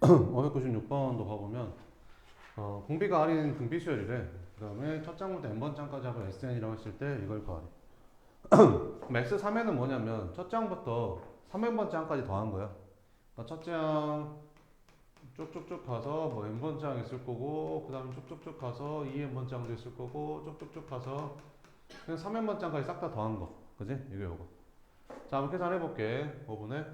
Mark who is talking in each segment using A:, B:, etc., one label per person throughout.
A: 596번도 봐보면 공비가 R인 등비수열이래. 그 다음에 첫 장부터 n번장까지 하고 SN이라고 했을 때 이걸 구하래. 그럼 S3에는 뭐냐면 첫 장부터 300번장까지 더한 거야. 그러니까 첫 장 쭉쭉쭉 가서 뭐 n번장 있을 거고, 그 다음에 쭉쭉쭉 가서 2n번장도 있을 거고, 쭉쭉쭉 가서 그냥 3n번장까지 싹 다 더한 거. 그지? 이게 요거. 자, 한번 계산해볼게. 5분에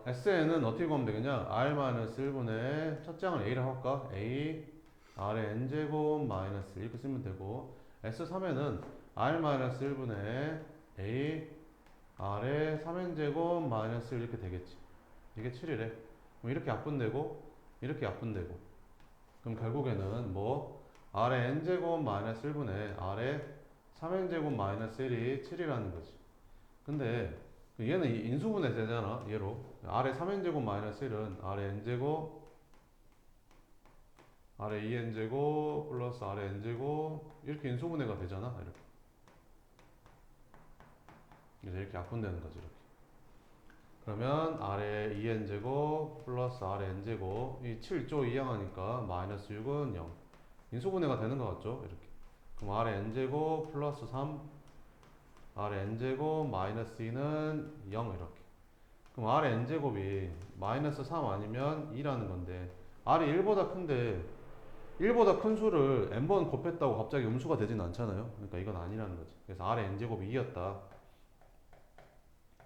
A: SN은 어떻게 보면 되겠냐? R-1분의 첫 장을 A라고 할까? A, R의 N제곱 마이너스 이렇게 쓰면 되고, S3에는 R-1분의 A, R의 3N제곱 마이너스 이렇게 되겠지. 이게 7이래. 그럼 이렇게 약분되고, 이렇게 약분되고. 그럼 결국에는 뭐, R의 N제곱 마이너스 1분의 R의 3N제곱 마이너스 1이 7이라는 거지. 근데 얘는 인수분해 되잖아. 얘로 R의 3n제곱 마이너스 1은 R의 n제곱 R의 2n제곱 플러스 R의 n제곱 이렇게 인수분해가 되잖아. 이렇게. 그래서 이렇게 약분되는 거지. 이렇게. 그러면 R의 2n제곱 플러스 R의 n제곱 이 7조 이항하니까 마이너스 6은 0. 인수분해가 되는 것 같죠? 이렇게. 그럼 R의 n제곱 플러스 3 R의 n제곱 마이너스 2는 0 이렇게. 그럼 R의 n제곱이 마이너스 3 아니면 2라는 건데 R이 1보다 큰데 1보다 큰 수를 n번 곱했다고 갑자기 음수가 되진 않잖아요. 그러니까 이건 아니라는 거지. 그래서 R의 n제곱이 2였다.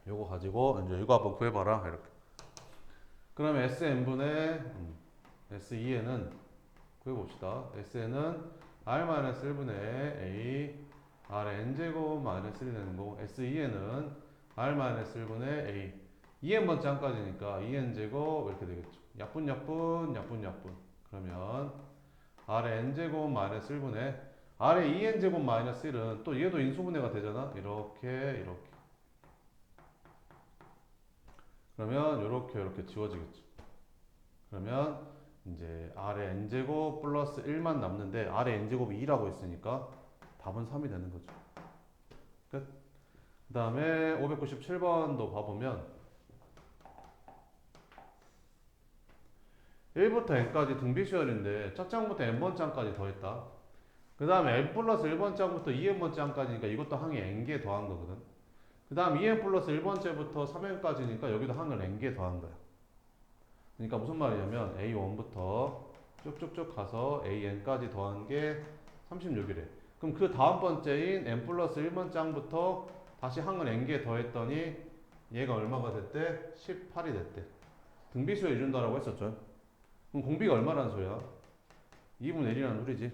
A: 요거 가지고 이제 이거 한번 구해봐라 이렇게. 그러면 SN분의 S2에는 구해봅시다. SN은 R-1분의 A R의 n제곱 마이너스 1이 되는 거고 S2에는 R-1분의 A 2n번째항까지니까 2n제곱 이렇게 되겠죠. 약분 약분 약분 약분. 그러면 R의 n제곱 마이너스 1분의 R의 2n제곱 마이너스 1은 또 얘도 인수분해가 되잖아. 이렇게 이렇게. 그러면 이렇게 이렇게 지워지겠죠. 그러면 이제 R의 n제곱 플러스 1만 남는데 R의 n제곱이 2라고 했으니까 답은 3이 되는 거죠. 끝. 그 다음에 597번도 봐보면 1부터 n까지 등비수열인데 첫 장부터 n번장까지 더했다. 그 다음에 n 플러스 1번장부터 2n번장까지니까 이것도 항이 n개 더한 거거든. 그 다음 2n 플러스 1번째부터 3n까지니까 여기도 항을 n개 더한 거야. 그러니까 무슨 말이냐면 a1부터 쭉쭉쭉 가서 an까지 더한 게 36이래. 그럼 그 다음 번째인 n 플러스 1번장부터 다시 항을 n개 더했더니 얘가 얼마가 됐대? 18이 됐대. 등비수열 이룬다라고 했었죠. 그럼 공비가 얼마라는 소리야? 2분의 1이라는 소리지.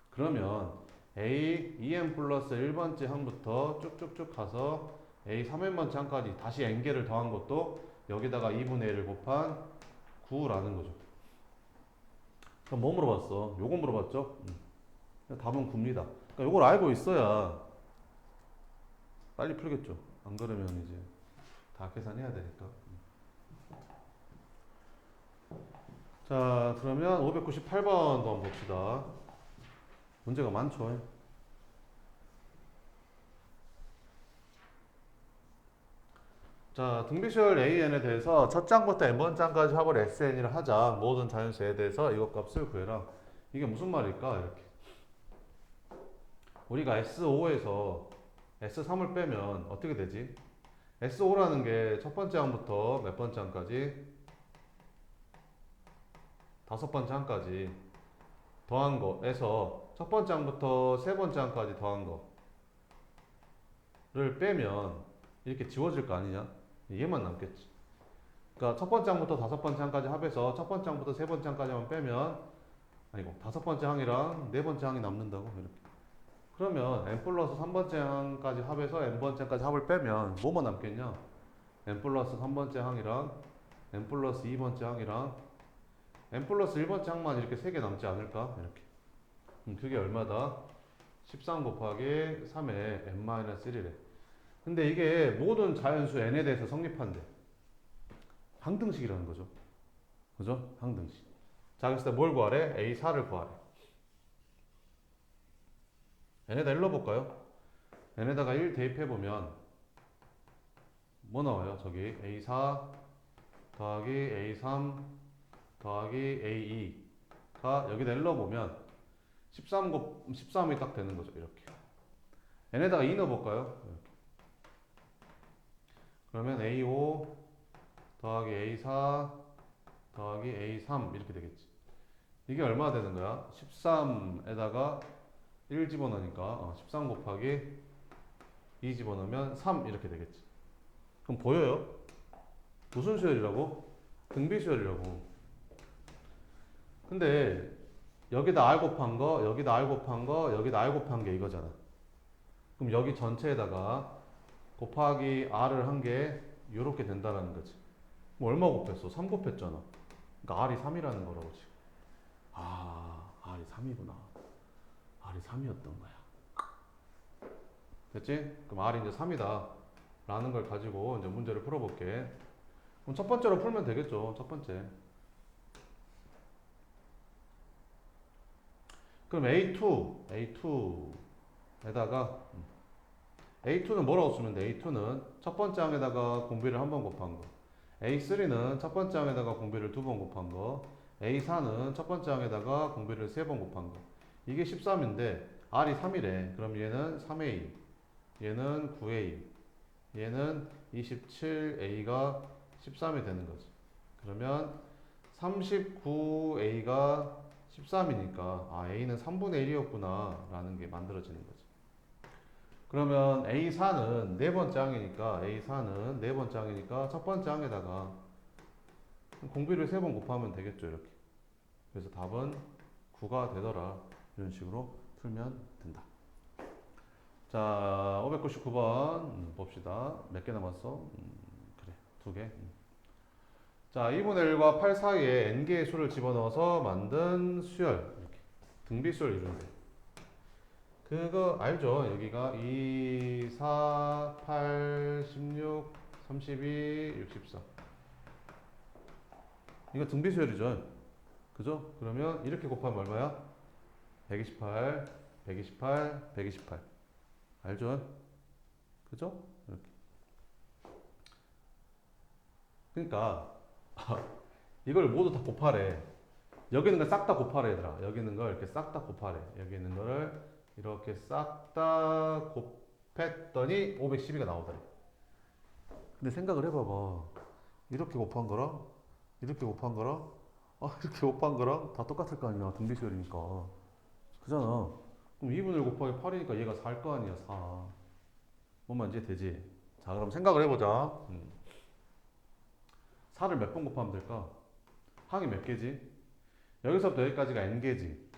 A: 그러면 A 2n 플러스 1번째 항부터 쭉쭉쭉 가서 A 3n번째 항까지 다시 n개를 더한 것도 여기다가 2분의 1을 곱한 9라는 거죠. 그럼 뭐 물어봤어? 요거 물어봤죠? 답은 9입니다. 그러니까 요걸 알고 있어야 빨리 풀겠죠. 안 그러면 이제 다 계산해야 되니까. 자, 그러면 598번도 한번 봅시다. 문제가 많죠. 자, 등비수열 AN에 대해서 첫 장부터 n번장까지 합을 SN이라 하자. 모든 자연수에 대해서 이것 값을 구해라. 이게 무슨 말일까? 이렇게. 우리가 S5에서 S3을 빼면 어떻게 되지? S5라는 게 첫 번째 항부터 몇 번째 항까지? 다섯 번째 항까지 더한 거에서 첫 번째 항부터 세 번째 항까지 더한 거를 빼면 이렇게 지워질 거 아니냐? 얘만 남겠지. 그러니까 첫 번째 항부터 다섯 번째 항까지 합해서 첫 번째 항부터 세 번째 항까지만 빼면 아니고 다섯 번째 항이랑 네 번째 항이 남는다고 이렇게. 그러면 n 플러스 3번째 항까지 합해서 n번째까지 합을 빼면 뭐만 남겠냐? n 플러스 3번째 항이랑 n 플러스 2번째 항이랑 n 플러스 1번째 항만 이렇게 세 개 남지 않을까? 이렇게. 그게 얼마다? 13 곱하기 3의 n-1이래. 근데 이게 모든 자연수 n에 대해서 성립한대. 항등식이라는 거죠. 그죠? 항등식. 자, 그래서 뭘 구하래? A4를 구하래. n에다 일러볼까요? n에다가 1 대입해보면 뭐 나와요? 저기 a4 더하기 a3 더하기 a2가 여기다 일러보면 13이 딱 되는 거죠. 이렇게. n에다가 2 넣어볼까요? 이렇게. 그러면 a5 더하기 a4 더하기 a3 이렇게 되겠지. 이게 얼마 되는 거야? 13에다가 1 집어넣으니까 13 곱하기 2 집어넣으면 3 이렇게 되겠지. 그럼 보여요? 무슨 수열이라고? 등비수열이라고. 근데 여기다 r 곱한 거, 여기다 r 곱한 거, 여기다 r 곱한 게 이거잖아. 그럼 여기 전체에다가 곱하기 r을 한 게 이렇게 된다라는 거지. 뭐 얼마 곱했어? 3 곱했잖아. 그러니까 r이 3이라는 거라고 지금. 아, r이 3이구나. r이 3이었던 거야. 됐지? 그럼 r이 이제 3이다. 라는 걸 가지고 이제 문제를 풀어볼게. 그럼 첫 번째로 풀면 되겠죠. 첫 번째. 그럼 A2에다가 A2는 뭐라고 쓰면 돼? A2는 첫 번째 항에다가 공비를 한 번 곱한 거. A3는 첫 번째 항에다가 공비를 두 번 곱한 거. A4는 첫 번째 항에다가 공비를 세 번 곱한 거. 이게 13인데 R이 3이래. 그럼 얘는 3A, 얘는 9A, 얘는 27A가 13이 되는 거지. 그러면 39A가 13이니까 아 A는 3분의 1이었구나 라는 게 만들어지는 거지. 그러면 A4는 네 번째 항이니까 A4는 네 번째 항이니까 첫 번째 항에다가 공비를 세 번 곱하면 되겠죠. 이렇게. 그래서 답은 9가 되더라. 이런 식으로 풀면 된다. 자, 599번 봅시다. 몇 개 남았어? 그래, 2개. 자, 2분의 1과 8 사이에 n개의 수를 집어넣어서 만든 수열. 이렇게. 등비수열 이루면 돼. 그거 알죠? 여기가 2, 4, 8, 16, 32, 64. 이거 등비수열이죠. 그죠? 그러면 이렇게 곱하면 얼마야? 128, 128, 128. 알죠? 그죠? 이렇게. 그러니까 이걸 모두 다 곱하래. 여기 있는 걸 싹 다 곱하래, 얘들아. 여기 있는 걸 이렇게 싹 다 곱하래. 여기 있는 거를 이렇게 싹 다 곱했더니 512가 나오더래. 근데 생각을 해봐봐. 이렇게 곱한 거랑 이렇게 곱한 거랑 이렇게 곱한 거랑 다 똑같을 거 아니야. 등비수열이니까. 그잖아. 그럼 2분의 1 곱하기 8이니까 얘가 4일 거 아니야. 4. 뭔 말인지 되지? 자, 그럼 생각을 해보자. 4를 몇 번 곱하면 될까? 항이 몇 개지? 여기서부터 여기까지가 n개지.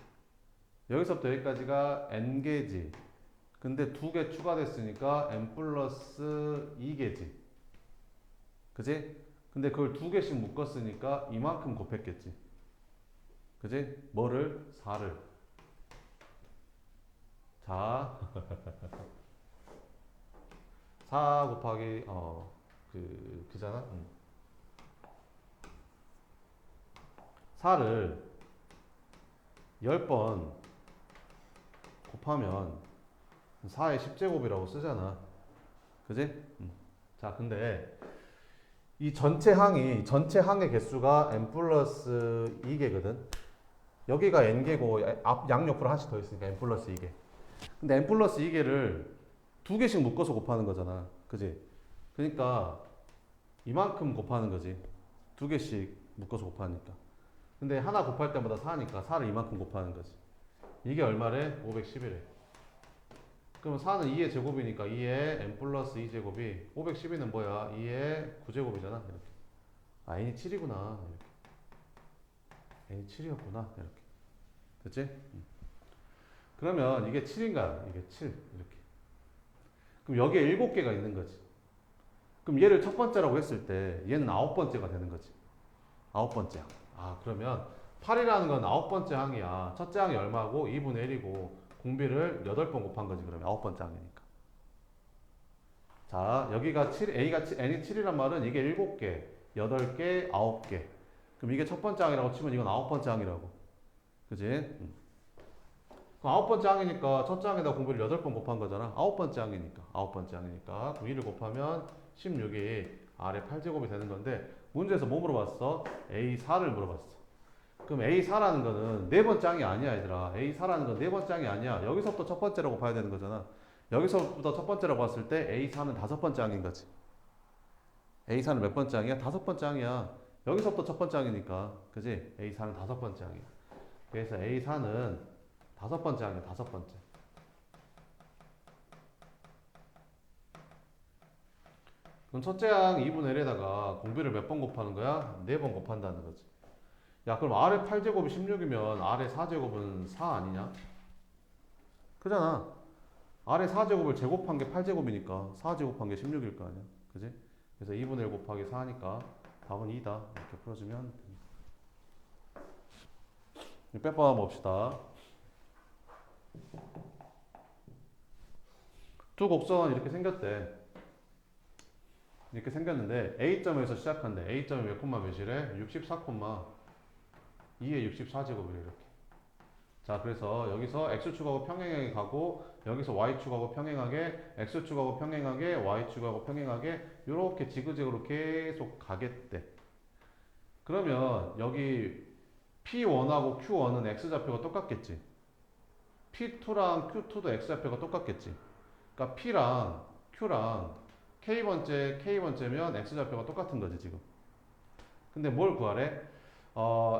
A: 여기서부터 여기까지가 n개지. 근데 2개 추가됐으니까 n 플러스 2개지. 그지? 근데 그걸 2개씩 묶었으니까 이만큼 곱했겠지. 그지? 뭐를? 4를. 자, 4 곱하기, 그잖아? 4를 10번 곱하면 4의 10제곱이라고 쓰잖아. 그지? 자, 근데 이 전체 항의 개수가 n 플러스 2개거든. 여기가 n개고 앞 양옆으로 하나씩 더 있으니까 n 플러스 2개. 근데 n 플러스 2개를 2개씩 묶어서 곱하는 거잖아. 그지? 그러니까 이만큼 곱하는 거지. 2개씩 묶어서 곱하니까. 근데 하나 곱할 때마다 4니까 4를 이만큼 곱하는 거지. 이게 얼마래? 511에. 그러면 4는 2의 제곱이니까 2의 n 플러스 2제곱이 512는 뭐야? 2의 9제곱이잖아. 이렇게. 아, n이 7이구나. 이렇게. n이 7이었구나. 이렇게. 됐지? 그러면 이게 7인가? 이게 7. 이렇게. 그럼 여기에 7개가 있는 거지. 그럼 얘를 첫 번째라고 했을 때 얘는 9번째가 되는 거지. 9번째 항. 아, 그러면 8이라는 건 9번째 항이야. 첫째 항이 얼마고? 2분의 1이고 공비를 8번 곱한 거지. 그러면 9번째 항이니까. 자, 여기가 7, n이 7이란 말은 이게 7개, 8개, 9개. 그럼 이게 첫 번째 항이라고 치면 이건 9번째 항이라고. 그지? 그럼 그럼 아홉 번째 항이니까 첫 장에다 공비를 8번 곱한 거잖아. 아홉 번째 항이니까. 아홉 번째 항이니까. 그럼 2를 곱하면 16이 아래 8제곱이 되는 건데 문제에서 뭐 물어봤어? A4를 물어봤어. 그럼 A4라는 거는 네 번째 항이 아니야, 얘들아. A4라는 건 네 번째 항이 아니야. 여기서부터 첫 번째라고 봐야 되는 거잖아. 여기서부터 첫 번째라고 봤을 때 A4는 다섯 번째 항인 거지. A4는 몇 번째 항이야? 다섯 번째 항이야. 여기서부터 첫 번째 항이니까. 그지? A4는 다섯 번째 항이야. 그래서 A4는 다섯 번째 항이야, 다섯 번째. 그럼 첫째 항 2분의 1에다가 공비를 몇 번 곱하는 거야? 네 번 곱한다는 거지. 야, 그럼 아래 8제곱이 16이면 아래 4제곱은 4 아니냐? 그잖아. 아래 4제곱을 제곱한 게 8제곱이니까 4 제곱한 게 16일 거 아니야. 그지? 그래서 2분의 1 곱하기 4니까 답은 2다. 이렇게 풀어주면 됩니다. 빼봐 봅시다. 두 곡선 이렇게 생겼대. 이렇게 생겼는데 A점에서 시작한대. A점이 몇 콤마 몇이래? 64 콤마 2의 64제곱이래 이렇게. 자, 그래서 여기서 X축하고 평행하게 가고 여기서 Y축하고 평행하게 X축하고 평행하게 Y축하고 평행하게 이렇게 지그재그로 계속 가겠대. 그러면 여기 P1하고 Q1은 X좌표가 똑같겠지. P2랑 Q2도 X좌표가 똑같겠지. 그러니까 P랑 Q랑 K번째면 X좌표가 똑같은 거지 지금. 근데 뭘 구하래?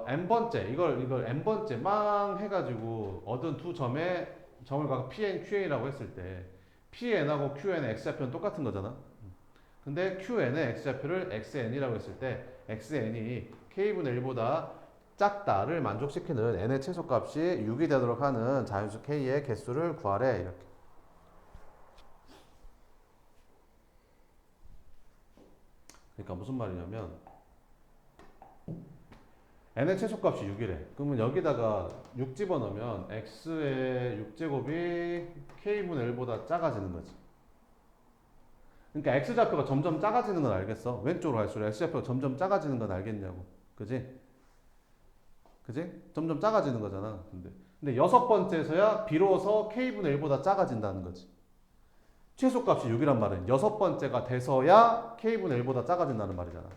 A: n번째 이걸 n번째 망 해가지고 얻은 두 점의 점을 갖고 pn, qn이라고 했을 때 pn하고 qn의 x좌표는 똑같은 거잖아. 근데 qn의 x좌표를 xn이라고 했을 때 xn이 k분의 1보다 작다를 만족시키는 n의 최소값이 6이 되도록 하는 자연수 k의 개수를 구하래 이렇게. 그러니까 무슨 말이냐면 n의 최소값이 6이래. 그러면 여기다가 6 집어넣으면 x의 6제곱이 k분의 1보다 작아지는 거지. 그러니까 x좌표가 점점 작아지는 건 알겠어. 왼쪽으로 갈수록 x좌표가 점점 작아지는 건 알겠냐고. 그지? 그지? 점점 작아지는 거잖아. 근데 여섯 번째에서야 비로소 k분의 1보다 작아진다는 거지. 최소값이 6이란 말은 여섯 번째가 돼서야 k분의 1보다 작아진다는 말이잖아.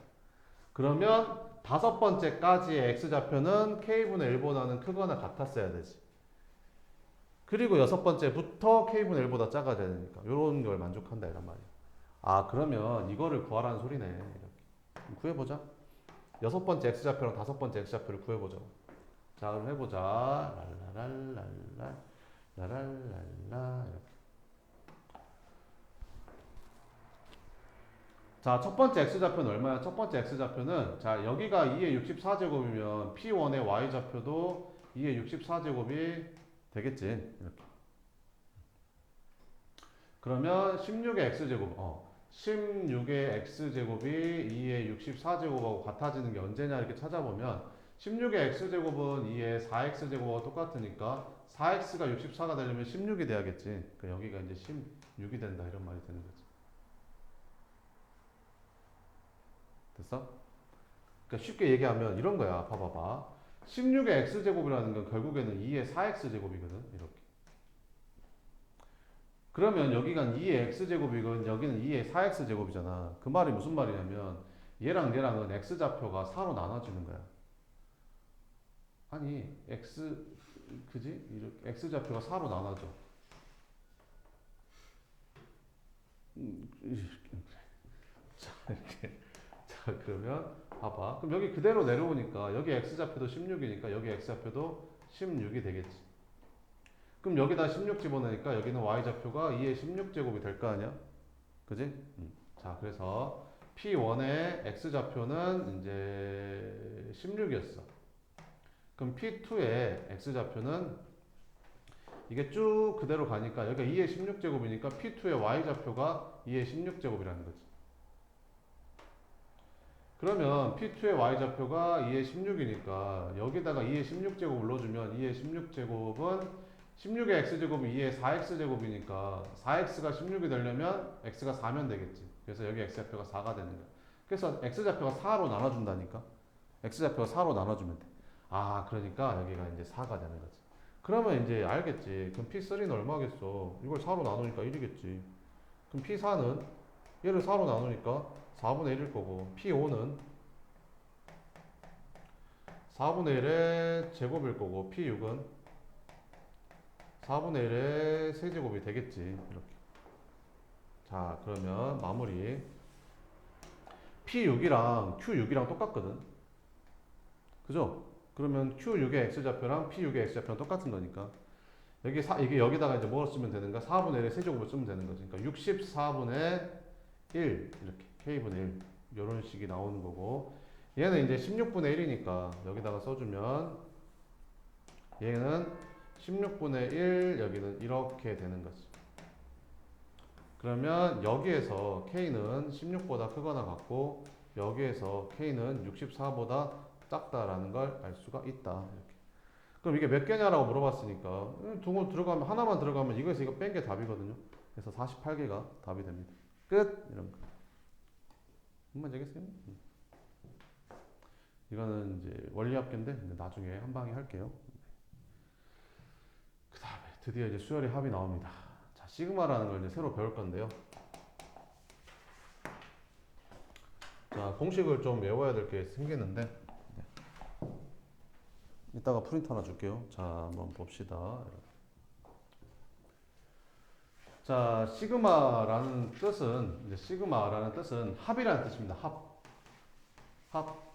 A: 그러면 다섯 번째까지의 x좌표는 k분의 1보다는 크거나 같았어야 되지. 그리고 여섯 번째부터 k분의 1보다 작아져야 되니까 이런 걸 만족한다 이란 말이야. 아, 그러면 이거를 구하라는 소리네. 이렇게 구해보자. 여섯 번째 x좌표랑 다섯 번째 x좌표를 구해보자. 자, 그럼 해보자. 랄랄랄랄라 라랄랄라 이렇게. 자, 첫 번째 x좌표는 얼마야? 첫 번째 x좌표는 자, 여기가 2의 64제곱이면 P1의 y좌표도 2의 64제곱이 되겠지. 이렇게. 그러면 16의 x제곱 16의 x제곱이 2의 64제곱하고 같아지는 게 언제냐 이렇게 찾아보면 16의 x제곱은 2의 4x제곱하고 똑같으니까 4x가 64가 되려면 16이 돼야겠지. 그러니까 여기가 이제 16이 된다 이런 말이 되는 거지. 됐어? 그러니까 쉽게 얘기하면 이런 거야. 봐봐봐. 16의 x제곱이라는 건 결국에는 2의 4x제곱이거든. 이렇게. 그러면 여기가 2의 x제곱이건 여기는 2의 4x제곱이잖아. 그 말이 무슨 말이냐면 얘랑 얘랑은 x좌표가 4로 나눠지는 거야. 아니 그지? 이렇게 x좌표가 4로 나눠져. 자, 이렇게. 자, 그러면 봐봐. 그럼 여기 그대로 내려오니까 여기 x좌표도 16이니까 여기 x좌표도 16이 되겠지. 그럼 여기다 16 집어넣으니까 여기는 y좌표가 2의 16제곱이 될 거 아니야? 그지? 자, 그래서 P1의 x좌표는 이제 16이었어. 그럼 P2의 x좌표는 이게 쭉 그대로 가니까 여기가 2의 16제곱이니까 P2의 y좌표가 2의 16제곱이라는 거지. 그러면 P2의 y좌표가 2의 16이니까 여기다가 2의 16제곱을 넣어주면 2의 16제곱은 16의 x제곱이 2의 4x제곱이니까 4x가 16이 되려면 x가 4면 되겠지. 그래서 여기 x좌표가 4가 되는 거야. 그래서 x좌표가 4로 나눠준다니까. x좌표가 4로 나눠주면 돼. 아, 그러니까 여기가 이제 4가 되는 거지. 그러면 이제 알겠지. 그럼 P3는 얼마겠어? 이걸 4로 나누니까 1이겠지. 그럼 P4는 얘를 4로 나누니까 4분의 1일 거고, P5는 4분의 1의 제곱일 거고, P6은 4분의 1의 세제곱이 되겠지. 이렇게. 자, 그러면 마무리. P6이랑 Q6이랑 똑같거든. 그죠? 그러면 Q6의 X좌표랑 P6의 X좌표랑 똑같은 거니까. 이게 여기다가 이제 뭘 쓰면 되는가? 4분의 1의 세제곱을 쓰면 되는 거지. 그러니까 64분의 1. 이렇게. K분의 1. 이런 식이 나오는 거고. 얘는 이제 16분의 1이니까 여기다가 써주면 얘는 16분의 1, 여기는 이렇게 되는 거지. 그러면 여기에서 K는 16보다 크거나 같고 여기에서 K는 64보다 작다라는 걸 알 수가 있다. 이렇게. 그럼 이게 몇 개냐라고 물어봤으니까 둥을 들어가면 하나만 들어가면 이거에서 이거 뺀 게 답이거든요. 그래서 48개가 답이 됩니다. 끝. 이런 거. 한번 되겠어요? 이거는 이제 원리합계인데 나중에 한 방에 할게요. 그 다음에 드디어 이제 수열이 합이 나옵니다. 자, 시그마라는 걸 이제 새로 배울 건데요. 자, 공식을 좀 외워야 될 게 생기는데 이따가 프린트 하나 줄게요. 자, 한번 봅시다. 자, 시그마라는 뜻은 이제 시그마라는 뜻은 합이라는 뜻입니다. 합.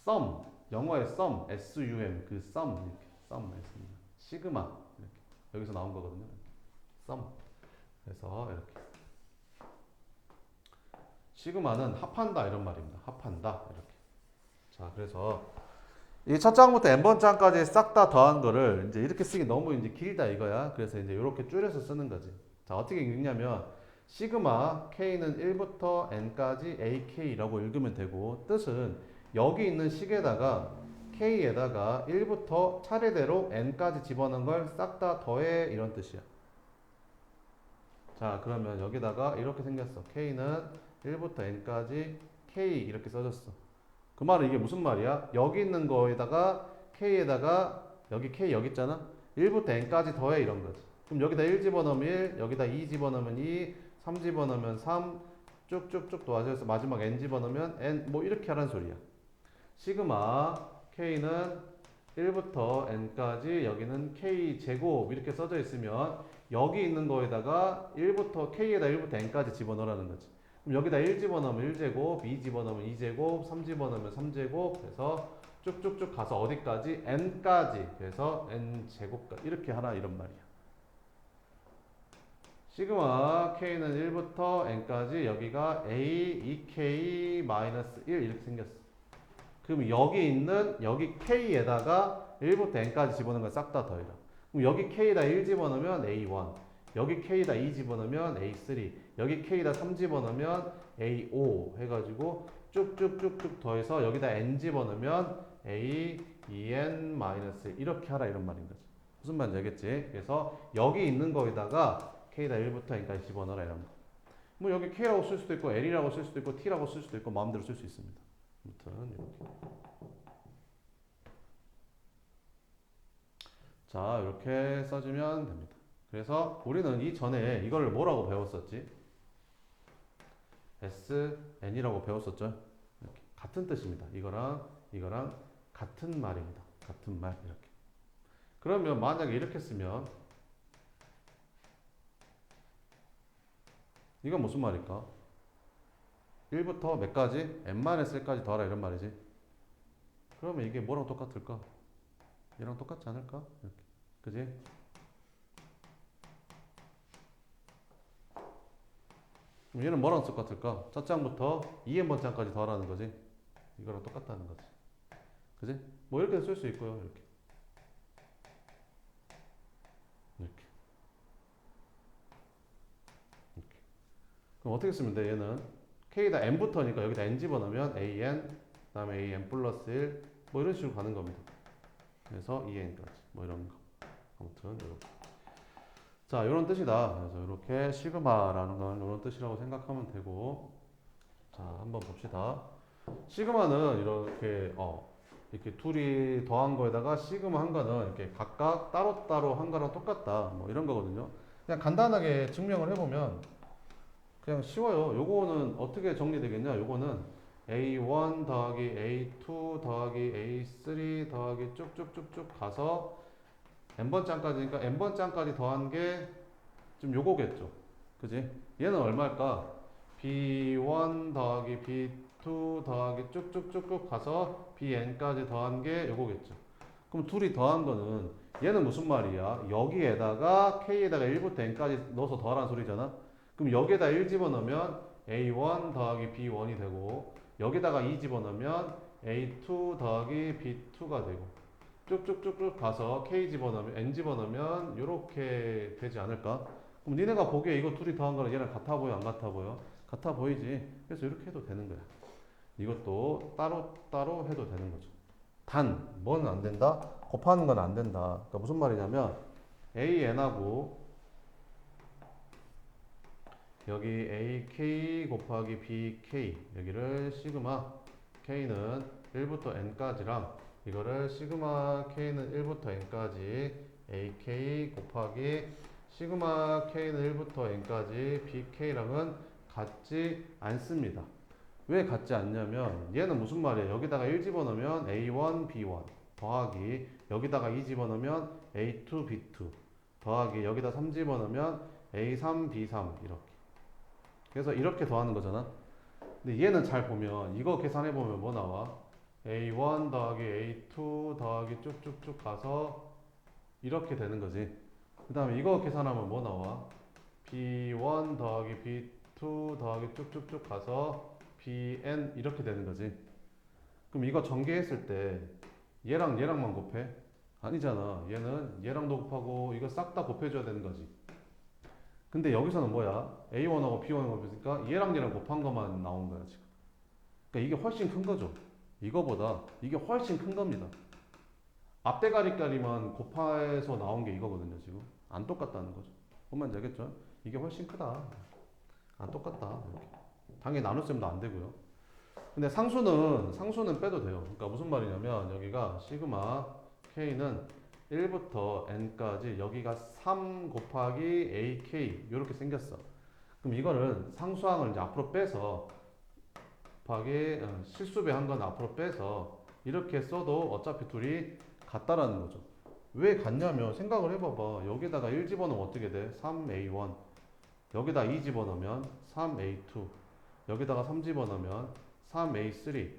A: sum, 영어의 sum, S-U-M, 그 sum, 이렇게 sum 했습니다. 시그마, 이렇게 여기서 나온 거거든요. sum. 그래서 이렇게 시그마는 합한다 이런 말입니다. 합한다 이렇게. 자, 그래서 이 첫 장부터 n번 장까지 싹 다 더한 거를 이제 이렇게 쓰기 너무 이제 길다 이거야. 그래서 이제 이렇게 줄여서 쓰는 거지. 자, 어떻게 읽냐면 시그마 k는 1부터 n까지 ak라고 읽으면 되고 뜻은 여기 있는 식에다가 k에다가 1부터 차례대로 n까지 집어넣은 걸 싹 다 더해 이런 뜻이야. 자, 그러면 여기다가 이렇게 생겼어. k는 1부터 n까지 k 이렇게 써졌어. 그 말은 이게 무슨 말이야? 여기 있는 거에다가 k에다가 여기 k 여기 있잖아. 1부터 n까지 더해 이런 거지. 그럼 여기다 1 집어넣으면 1, 여기다 2 집어넣으면 2, 3 집어넣으면 3, 쭉쭉쭉 도와줘서 마지막 n 집어넣으면 n 뭐 이렇게 하라는 소리야. 시그마 k는 1부터 n까지 여기는 k 제곱 이렇게 써져 있으면 여기 있는 거에다가 1부터 k에다 1부터 n까지 집어넣으라는 거지. 그럼 여기다 1 집어넣으면 1제곱, 2 집어넣으면 2제곱, 3 집어넣으면 3제곱 해서 쭉쭉쭉 가서 어디까지? n까지. 그래서 n제곱까지 이렇게 하라 이런 말이야. 시그마 k는 1부터 n까지 여기가 a 2k-1 이렇게 생겼어. 그럼 여기 있는 여기 k에다가 1부터 n까지 집어넣는 걸 싹 다 더해라. 그럼 여기 k에다 1 집어넣으면 a1, 여기 k에다 2 집어넣으면 a3, 여기 k에다 3 집어넣으면 a5 해가지고 쭉쭉쭉쭉 더해서 여기다 n 집어넣으면 a 2n-1 이렇게 하라 이런 말인 거지. 무슨 말인지 알겠지? 그래서 여기 있는 거에다가 k에다 1부터 n까지 집어넣어라 이런 거. 뭐 여기 k라고 쓸 수도 있고 l이라고 쓸 수도 있고 t라고 쓸 수도 있고 마음대로 쓸 수 있습니다. 아무튼 이렇게. 자, 이렇게 써주면 됩니다. 그래서 우리는 이전에 이걸 뭐라고 배웠었지? SN이라고 배웠었죠? 이렇게. 같은 뜻입니다. 이거랑 같은 말입니다. 같은 말 이렇게. 그러면 만약에 이렇게 쓰면 이건 무슨 말일까? 1부터 몇 가지? n-1까지 더하라 이런 말이지. 그러면 이게 뭐랑 똑같을까? 얘랑 똑같지 않을까? 이렇게. 그지? 그럼 얘는 뭐랑 똑같을까? 첫 장부터 2n번 장까지 더하라는 거지. 이거랑 똑같다는 거지. 그지? 뭐 이렇게 쓸 수 있고요. 이렇게. 이렇게. 이렇게. 그럼 어떻게 쓰면 돼? 얘는 k에다 n부터니까 여기다 n 집어넣으면 an, 그 다음에 an 플러스 1, 뭐 이런 식으로 가는 겁니다. 그래서 2n까지. 뭐 이런 거. 아무튼 이렇게. 자, 이런 뜻이다. 그래서 이렇게 시그마라는 건 이런 뜻이라고 생각하면 되고, 자, 한번 봅시다. 시그마는 이렇게 이렇게 둘이 더한 거에다가 시그마 한 거는 이렇게 각각 따로따로 한 거랑 똑같다. 뭐 이런 거거든요. 그냥 간단하게 증명을 해보면 그냥 쉬워요. 요거는 어떻게 정리되겠냐? 요거는 A1 더하기 A2 더하기 A3 더하기 쭉쭉쭉쭉 가서 n번장까지니까 n번장까지 더한 게 지금 요거겠죠. 그지? 얘는 얼마일까? B1 더하기 B2 더하기 쭉쭉쭉쭉 가서 BN까지 더한 게 요거겠죠. 그럼 둘이 더한 거는 얘는 무슨 말이야? 여기에다가 K에다가 1부터 N까지 넣어서 더하라는 소리잖아? 그럼 여기에다 1 집어넣으면 A1 더하기 B1이 되고 여기다가 2 집어넣으면 A2 더하기 B2가 되고 쭉쭉쭉쭉 가서 K 집어넣으면 N 집어넣으면 이렇게 되지 않을까? 그럼 니네가 보기에 이거 둘이 더한 거랑 얘랑 같아 보여 안 같아 보여? 같아 보이지? 그래서 이렇게 해도 되는 거야. 이것도 따로따로 해도 되는 거죠. 단, 뭐는 안 된다? 곱하는 건 안 된다. 그러니까 무슨 말이냐면 AN하고 여기 AK 곱하기 BK 여기를 시그마 K는 1부터 N까지랑 이거를 시그마 K는 1부터 N까지 AK 곱하기 시그마 K는 1부터 N까지 BK랑은 같지 않습니다. 왜 같지 않냐면 얘는 무슨 말이에요? 여기다가 1 집어넣으면 A1, B1 더하기 여기다가 2 집어넣으면 A2, B2 더하기 여기다 3 집어넣으면 A3, B3 이렇게. 그래서 이렇게 더하는 거잖아. 근데 얘는 잘 보면 이거 계산해 보면 뭐 나와? A1 더하기 A2 더하기 쭉쭉쭉 가서 이렇게 되는 거지. 그 다음에 이거 계산하면 뭐 나와? B1 더하기 B2 더하기 쭉쭉쭉 가서 BN 이렇게 되는 거지. 그럼 이거 전개했을 때 얘랑 얘랑만 곱해? 아니잖아. 얘는 얘랑도 곱하고 이거 싹 다 곱해줘야 되는 거지. 근데 여기서는 뭐야? A1하고 B1하고 곱했으니까 얘랑 얘랑 곱한 것만 나온 거야 지금. 그러니까 이게 훨씬 큰 거죠. 이거보다 이게 훨씬 큰 겁니다. 앞대가리까지만 곱해서 나온 게 이거거든요 지금. 안 똑같다는 거죠. 뭔 말인지 알겠죠? 이게 훨씬 크다. 안 똑같다. 이렇게. 당연히 나눗셈도 안 되고요. 근데 상수는 빼도 돼요. 그러니까 무슨 말이냐면 여기가 시그마 K는 1부터 N까지 여기가 3 곱하기 AK 이렇게 생겼어. 그럼 이거는 상수항을 이제 앞으로 빼서 곱하기 실수배 한 건 앞으로 빼서 이렇게 써도 어차피 둘이 같다라는 거죠. 왜 같냐면 생각을 해봐봐. 여기다가 1 집어넣으면 어떻게 돼? 3A1 여기다 2 집어넣으면 3A2 여기다가 3 집어넣으면 3A3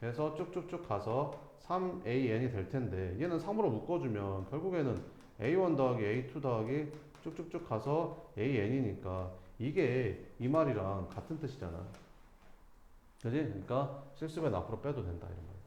A: 해서 쭉쭉쭉 가서 3AN이 될 텐데 얘는 3으로 묶어주면 결국에는 A1 더하기 A2 더하기 쭉쭉쭉 가서 AN이니까 이게 이 말이랑 같은 뜻이잖아. 그지? 그러니까 실수배는 앞으로 빼도 된다 이런 말이지.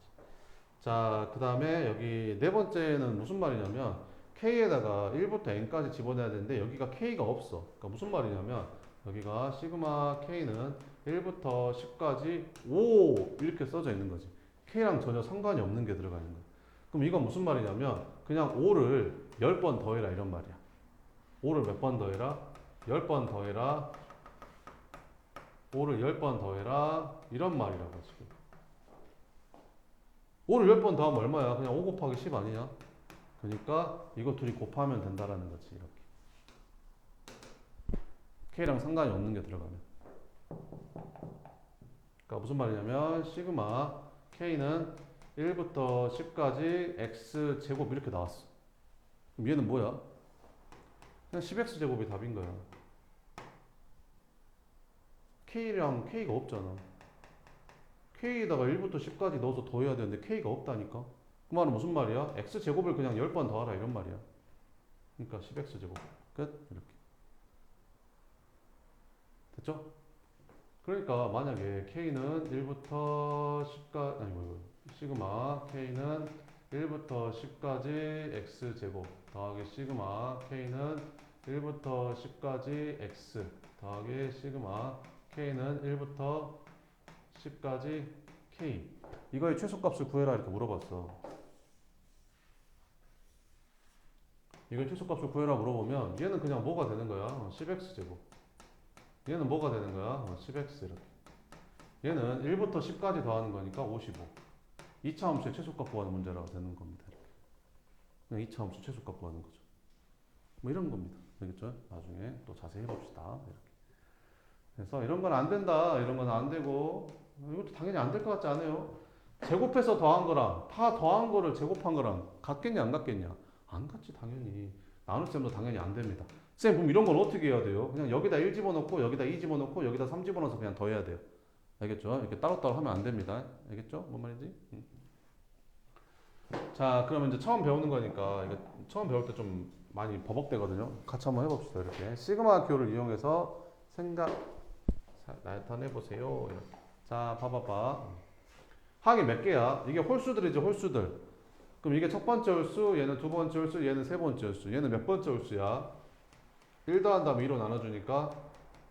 A: 자, 그 다음에 여기 네 번째는 무슨 말이냐면 K에다가 1부터 N까지 집어넣어야 되는데 여기가 K가 없어. 그러니까 무슨 말이냐면 여기가 시그마 K는 1부터 10까지 5 이렇게 써져 있는 거지. K랑 전혀 상관이 없는 게 들어가 있는 거야. 그럼 이건 무슨 말이냐면 그냥 5를 10번 더해라 이런 말이야. 5를 몇 번 더해라? 10번 더해라. 5를 10번 더해라. 이런 말이라고 지금. 5를 10번 더하면 얼마야? 그냥 5 곱하기 10 아니냐? 그러니까 이거 둘이 곱하면 된다라는 거지. 이렇게. K랑 상관이 없는 게 들어가면. 그러니까 무슨 말이냐면 시그마 K는 1부터 10까지 X 제곱 이렇게 나왔어. 그럼 얘는 뭐야? 그냥 10X 제곱이 답인 거야. K랑 K가 없잖아. K에다가 1부터 10까지 넣어서 더해야 되는데 K가 없다니까? 그 말은 무슨 말이야? X 제곱을 그냥 10번 더하라 이런 말이야. 그러니까 10X 제곱. 끝. 이렇게. 됐죠? 그러니까 만약에 K는 1부터 10까지 아니 시그마 K는 1부터 10까지 X제곱 더하기 시그마 K는 1부터 10까지 X 더하기 시그마 K는 1부터 10까지 K 이거의 최소값을 구해라 이렇게 물어봤어. 이거의 최소값을 구해라 물어보면 얘는 그냥 뭐가 되는 거야? 10X제곱 얘는 뭐가 되는 거야? 10X 이렇게. 얘는 1부터 10까지 더하는 거니까 55. 2차 함수의 최소값 구하는 문제라고 되는 겁니다. 그냥 2차 함수 최소값 구하는 거죠. 뭐 이런 겁니다. 알겠죠? 나중에 또 자세히 해봅시다. 이렇게. 그래서 이런 건 안 된다. 이런 건 안 되고 이것도 당연히 안 될 것 같지 않아요? 제곱해서 더한 거랑 다 더한 거를 제곱한 거랑 같겠냐 안 같겠냐? 안 같지 당연히. 나눗셈도 당연히 안 됩니다. 쌤 그럼 이런 건 어떻게 해야 돼요? 그냥 여기다 1 집어넣고 여기다 2 집어넣고 여기다 3 집어넣어서 그냥 더해야 돼요. 알겠죠? 이렇게 따로따로 하면 안 됩니다. 알겠죠? 뭔 말인지? 자, 그러면 이제 처음 배우는 거니까 이거 처음 배울 때 좀 많이 버벅대거든요. 같이 한번 해봅시다. 이렇게 시그마 기호를 이용해서 생각 나타내 보세요. 이렇게. 자, 봐봐봐. 항이 몇 개야? 이게 홀수들이죠, 홀수들. 그럼 이게 첫 번째 홀수, 얘는 두 번째 홀수, 얘는 세 번째 홀수. 얘는 몇 번째 홀수야? 1 더한 다음에 2로 나눠주니까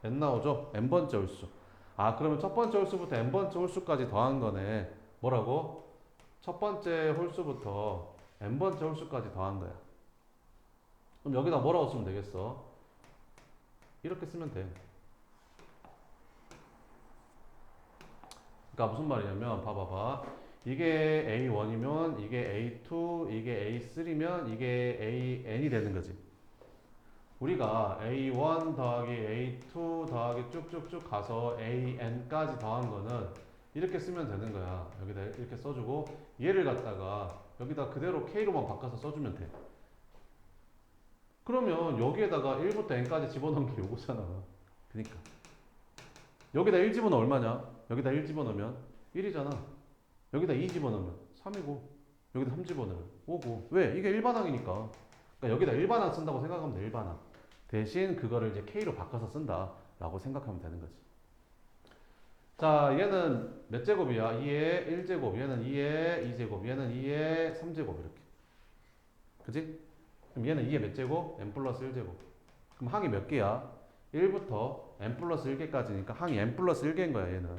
A: n 나오죠? n번째 홀수. 아, 그러면 첫 번째 홀수부터 n번째 홀수까지 더한 거네. 뭐라고? 첫 번째 홀수부터 n번째 홀수까지 더한 거야. 그럼 여기다 뭐라고 쓰면 되겠어? 이렇게 쓰면 돼. 그러니까 무슨 말이냐면 봐봐봐. 이게 A1이면 이게 A2, 이게 A3면 이게 AN이 되는 거지. 우리가 A1 더하기 A2 더하기 쭉쭉쭉 가서 AN까지 더한 거는 이렇게 쓰면 되는 거야. 여기다 이렇게 써주고 얘를 갖다가 여기다 그대로 K로만 바꿔서 써주면 돼. 그러면 여기에다가 1부터 N까지 집어넣은 게 요거잖아. 그러니까 여기다 1 집어넣으면 얼마냐? 여기다 1 집어넣으면 1이잖아. 여기다 2 집어넣으면 3이고 여기다 3 집어넣으면 5고. 왜? 이게 일반항이니까. 그러니까 여기다 일반항 쓴다고 생각하면 돼. 일반항. 대신 그거를 이제 K로 바꿔서 쓴다 라고 생각하면 되는 거지. 자, 얘는 몇 제곱이야? 2의 1제곱, 얘는 2의 2제곱, 얘는 2의 3제곱 이렇게. 그지? 그럼 얘는 2의 몇 제곱? n 플러스 1제곱. 그럼 항이 몇 개야? 1부터 n 플러스 1개까지니까 항이 n 플러스 1개인 거야 얘는.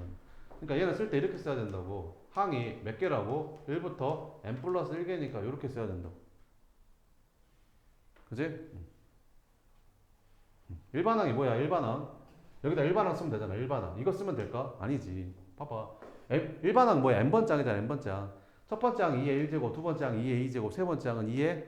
A: 그러니까 얘는 쓸 때 이렇게 써야 된다고. 항이 몇 개라고? 1부터 n 플러스 1개니까 이렇게 써야 된다고. 그지? 일반항이 뭐야? 일반항. 여기다 일반항 쓰면 되잖아. 일반항. 이거 쓰면 될까? 아니지. 봐봐. 일반항 뭐야? n번장이잖아. n번장. 첫 번째 항 2의 1제곱, 두 번째 항 2의 2제곱, 세 번째 항은 2의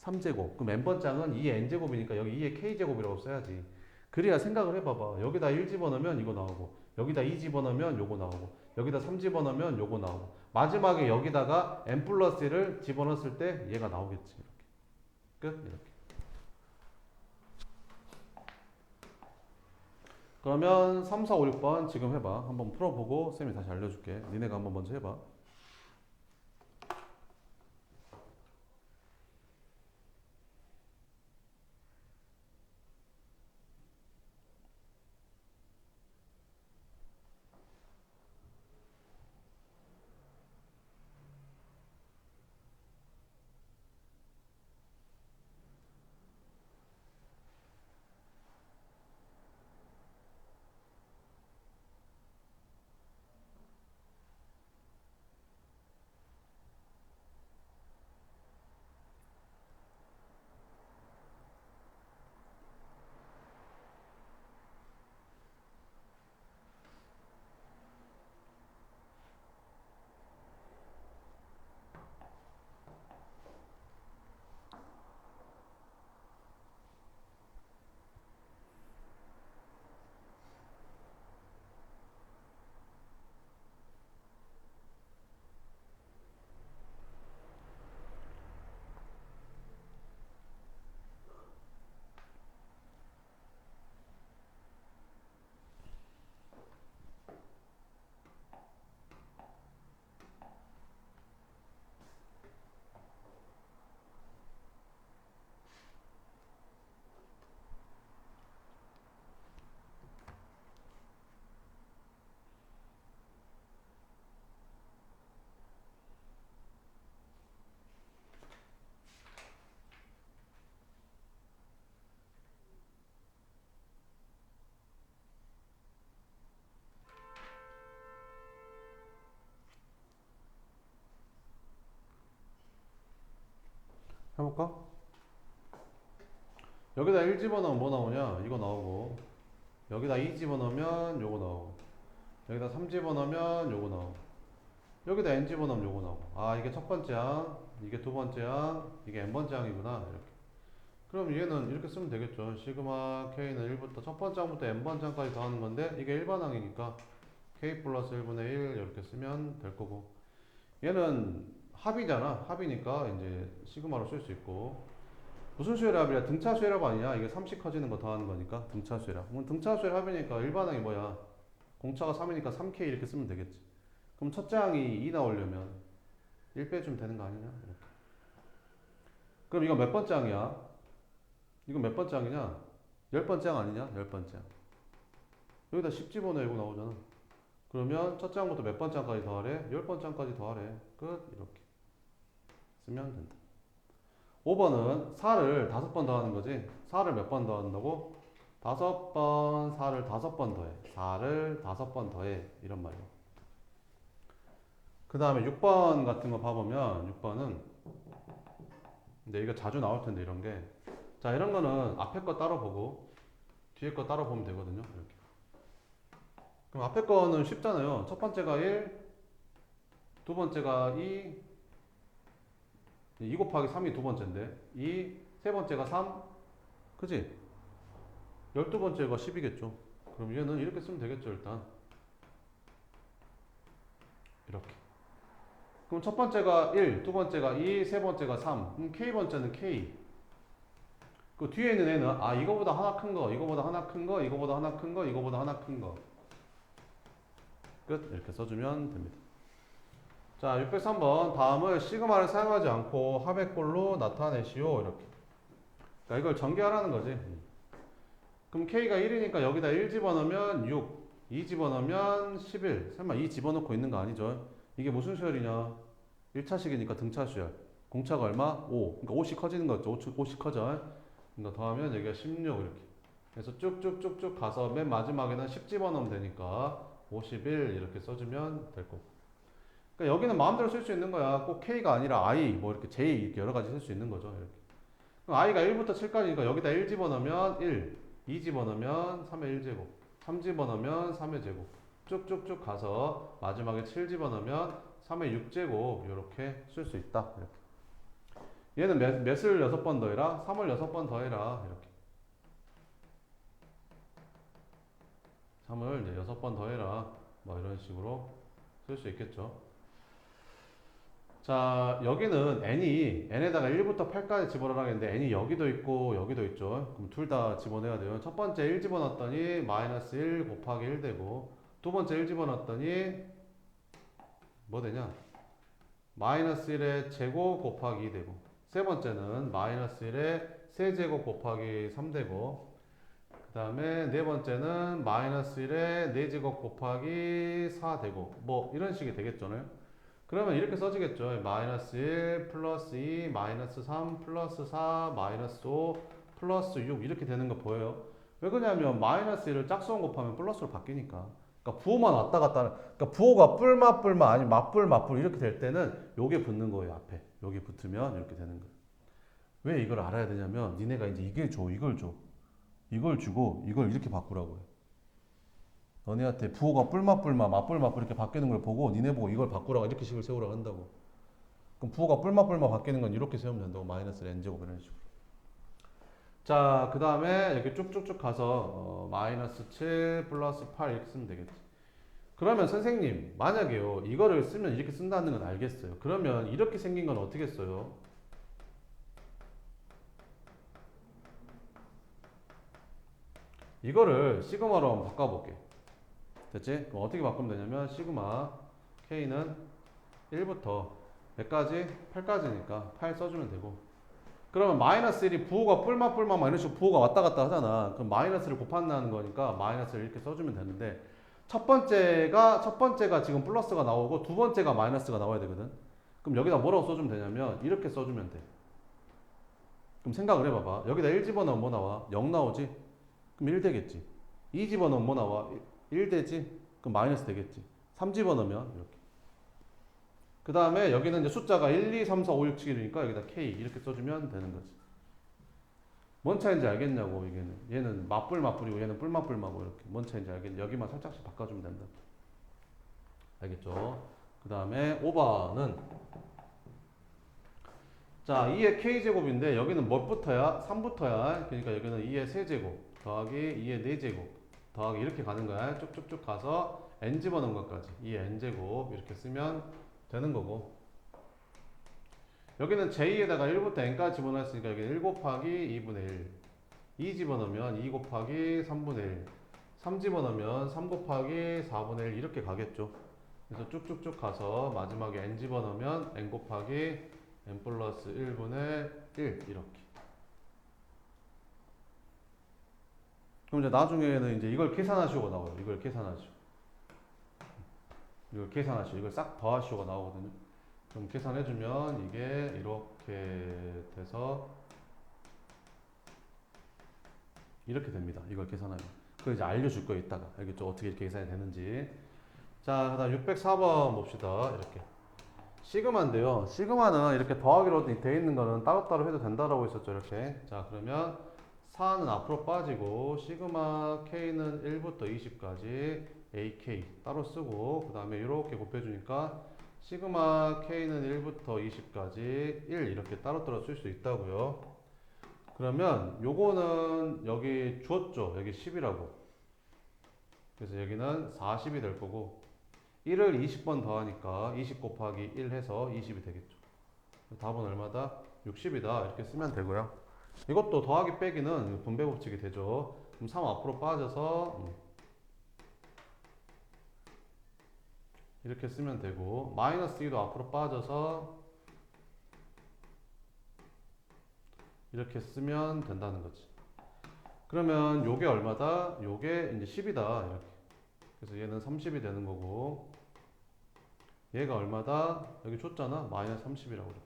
A: 3제곱. 그럼 n번장은 2의 n제곱이니까 여기 2의 k제곱이라고 써야지. 그래야 생각을 해봐봐. 여기다 1 집어넣으면 이거 나오고, 여기다 2 집어넣으면 요거 나오고, 여기다 3 집어넣으면 요거 나오고, 마지막에 여기다가 n 플러스 1을 집어넣었을 때 얘가 나오겠지. 이렇게. 끝. 이렇게. 그러면 3, 4, 5, 6번 지금 해봐. 한번 풀어보고 쌤이 다시 알려줄게. 니네가 한번 먼저 해봐. 해볼까? 여기다 1 집어넣으면 뭐 나오냐? 이거 나오고, 여기다 2 집어넣으면 요거 나오고, 여기다 3 집어넣으면 요거 나오고, 여기다 n 집어넣으면 요거 나오고. 아, 이게 첫 번째 항, 이게 두 번째 항, 이게 n번째 항이구나. 이렇게. 그럼 얘는 이렇게 쓰면 되겠죠. 시그마 k는 1부터 첫 번째 항부터 n번째 항까지 더하는 건데 이게 일반항이니까 k 플러스 1분의 1 이렇게 쓰면 될 거고. 얘는 합이잖아. 합이니까 이제 시그마로 쓸 수 있고. 무슨 수열합이야? 등차 수열합 아니야? 이게 30 커지는 거 더하는 거니까 등차 수열합. 그럼 등차 수열합이니까 일반항이 뭐야? 공차가 3이니까 3k 이렇게 쓰면 되겠지. 그럼 첫째 항이 2 나오려면 1 빼주면 되는 거 아니냐? 이렇게. 그럼 이거 몇 번째 항이야? 이거 몇 번째 항이냐? 10번째 항 아니냐? 10번째 항. 여기다 10 집어넣고 나오잖아. 그러면 첫째 항부터 몇 번째 항까지 더하래? 10번째 항까지 더하래. 끝. 이렇게 쓰면 된다. 5번은 4를 5번 더하는 거지. 4를 몇 번 더한다고? 5번, 4를 5번 더해. 4를 5번 더해. 이런 말이야. 그 다음에 6번 같은 거 봐보면 6번은 근데 이거 자주 나올 텐데 이런 게. 자, 이런 거는 앞에 거 따로 보고 뒤에 거 따로 보면 되거든요. 이렇게. 그럼 앞에 거는 쉽잖아요. 첫 번째가 1, 두 번째가 2 곱하기 3이 두 번째인데 2, 세 번째가 3, 그지? 12번째가 10이겠죠. 그럼 얘는 이렇게 쓰면 되겠죠, 일단. 이렇게. 그럼 첫 번째가 1, 두 번째가 2, 세 번째가 3. 그럼 K번째는 K. 그 뒤에 있는 애는, 아, 이거보다 하나 큰 거, 이거보다 하나 큰 거, 이거보다 하나 큰 거, 이거보다 하나 큰 거. 끝. 이렇게 써주면 됩니다. 자, 603번. 다음을 시그마를 사용하지 않고 합의꼴로 나타내시오. 이렇게. 그러니까 이걸 전개하라는 거지. 그럼 K가 1이니까 여기다 1 집어넣으면 6, 2 집어넣으면 11. 설마 2 집어넣고 있는 거 아니죠? 이게 무슨 수열이냐? 1차식이니까 등차 수열. 공차가 얼마? 5. 그러니까 5씩 커지는 거죠. 5씩 커져. 그러니까 더하면 여기가 16 이렇게. 그래서 쭉쭉쭉쭉 가서 맨 마지막에는 10 집어넣으면 되니까 51 이렇게 써주면 될 거고. 그러니까 여기는 마음대로 쓸 수 있는 거야. 꼭 K가 아니라 I, 뭐 이렇게 J 이렇게 여러 가지 쓸 수 있는 거죠. 이렇게. 그럼 I가 1부터 7까지니까 여기다 1 집어넣으면 1, 2 집어넣으면 3의 1제곱, 3 집어넣으면 3의 제곱. 쭉쭉쭉 가서 마지막에 7 집어넣으면 3의 6제곱 이렇게 쓸 수 있다. 이렇게. 얘는 몇을 6번 더해라? 3을 6번 더해라. 이렇게. 3을 이제 6번 더해라. 뭐 이런 식으로 쓸 수 있겠죠. 자, 여기는 n에다가 1부터 8까지 집어넣으라 했는데 n이 여기도 있고 여기도 있죠. 그럼 둘 다 집어넣어야 돼요. 첫 번째 1 집어넣었더니 마이너스 1 곱하기 1 되고 두 번째 1 집어넣었더니 뭐 되냐? 마이너스 1의 제곱 곱하기 2 되고 세 번째는 마이너스 1의 세제곱 곱하기 3 되고 그 다음에 네 번째는 마이너스 1의 4제곱 곱하기 4 되고 뭐 이런 식이 되겠죠. 그러면 이렇게 써지겠죠. 마이너스 1 플러스 2 마이너스 3 플러스 4 마이너스 5 플러스 6 이렇게 되는 거 보여요. 왜 그러냐면 마이너스 1을 짝수원 곱하면 플러스로 바뀌니까. 그러니까 부호만 왔다 갔다 하는, 그러니까 부호가 뿔마 뿔마 아니면 맞뿔 맞뿔 이렇게 될 때는 요게 붙는 거예요. 앞에 요게 붙으면 이렇게 되는 거예요. 왜 이걸 알아야 되냐면 니네가 이제 이걸 줘, 이걸 주고 이걸 이렇게 바꾸라고요. 너네한테 부호가 뿔마 뿔마 맞뿔 맞뿔 이렇게 바뀌는 걸 보고 니네 보고 이걸 바꾸라고 이렇게 식을 세우라고 한다고. 그럼 부호가 뿔마 뿔마 바뀌는 건 이렇게 세우면 된다고. 마이너스 n제곱 이런 식으로. 자, 그 다음에 이렇게 쭉쭉쭉 가서 마이너스 7 플러스 8 이렇게 쓰면 되겠지. 그러면 선생님 만약에요 이거를 쓰면 이렇게 쓴다는 건 알겠어요. 그러면 이렇게 생긴 건 어떻게 써요? 이거를 시그마로 한번 바꿔볼게. 됐지? 그럼 어떻게 바꾸면 되냐면 시그마 K는 1부터 몇까지? 8까지니까 8 써주면 되고 그러면 마이너스 1이 부호가 뿔마 뿔마 막 이런 식으로 부호가 왔다 갔다 하잖아. 그럼 마이너스를 곱한다는 거니까 마이너스를 이렇게 써주면 되는데 첫 번째가 지금 플러스가 나오고 두 번째가 마이너스가 나와야 되거든. 그럼 여기다 뭐라고 써주면 되냐면 이렇게 써주면 돼. 그럼 생각을 해봐봐. 여기다 1 집어넣으면 뭐 나와? 0 나오지? 그럼 1 되겠지. 2 집어넣으면 뭐 나와? 1 되지? 그럼 마이너스 되겠지. 3 집어넣으면 이렇게. 그 다음에 여기는 이제 숫자가 1, 2, 3, 4, 5, 6, 7이니까 여기다 K 이렇게 써주면 되는 거지. 뭔 차이인지 알겠냐고. 이게는 얘는 맞불 맞불이고 얘는 뿔맞불맞고 이렇게 뭔 차이인지 알겠냐. 여기만 살짝씩 바꿔주면 된다. 알겠죠? 그 다음에 5번은 자 2의 k제곱인데 여기는 뭐부터야? 3부터야. 그러니까 여기는 2의 세제곱 더하기 2의 4제곱 더하기 이렇게 가는 거야. 쭉쭉쭉 가서 n 집어넣은 것까지 2의 n제곱 이렇게 쓰면 되는 거고, 여기는 j 에다가 1부터 n까지 집어넣었으니까 여기는 1 곱하기 2분의 1, 2 집어넣으면 2 곱하기 3분의 1, 3 집어넣으면 3 곱하기 4분의 1 이렇게 가겠죠. 그래서 쭉쭉쭉 가서 마지막에 n 집어넣으면 n 곱하기 n 플러스 1분의 1 이렇게. 그럼 이제 나중에는 이제 이걸 계산하시고 나와요. 이걸 계산하시고. 이걸 계산하시고. 이걸 싹 더하시고 나오거든요. 그럼 계산해주면 이게 이렇게 돼서 이렇게 됩니다. 이걸 계산하면. 그걸 이제 알려줄 거예요, 이따가. 알겠죠? 어떻게 이렇게 계산이 되는지. 자, 그 다음 604번 봅시다. 이렇게. 시그마인데요. 시그마는 이렇게 더하기로 돼 있는 거는 따로따로 해도 된다라고 했었죠. 이렇게. 자, 그러면 4는 앞으로 빠지고, 시그마 K는 1부터 20까지 AK 따로 쓰고, 그 다음에 이렇게 곱해주니까, 시그마 K는 1부터 20까지 1 이렇게 따로따로 쓸 수 있다고요. 그러면 요거는 여기 주었죠. 여기 10이라고. 그래서 여기는 40이 될 거고, 1을 20번 더하니까 20 곱하기 1 해서 20이 되겠죠. 답은 얼마다? 60이다. 이렇게 쓰면 되고요. 이것도 더하기 빼기는 분배 법칙이 되죠. 그럼 3 앞으로 빠져서 이렇게 쓰면 되고, 마이너스 2도 앞으로 빠져서 이렇게 쓰면 된다는 거지. 그러면 요게 얼마다? 요게 이제 10이다. 이렇게. 그래서 얘는 30이 되는 거고, 얘가 얼마다? 여기 줬잖아. 마이너스 30이라고 이렇게.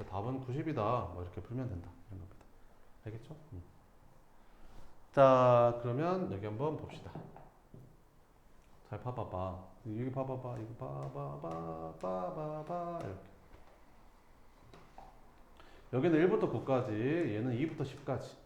A: 답은 90이다. 뭐 이렇게 풀면 된다. 이런 겁니다. 알겠죠? 자, 그러면 여기 한번 봅시다. 잘 봐봐봐. 여기 봐봐봐. 이거 봐봐봐. 이렇게. 여기는 1부터 9까지, 얘는 2부터 10까지.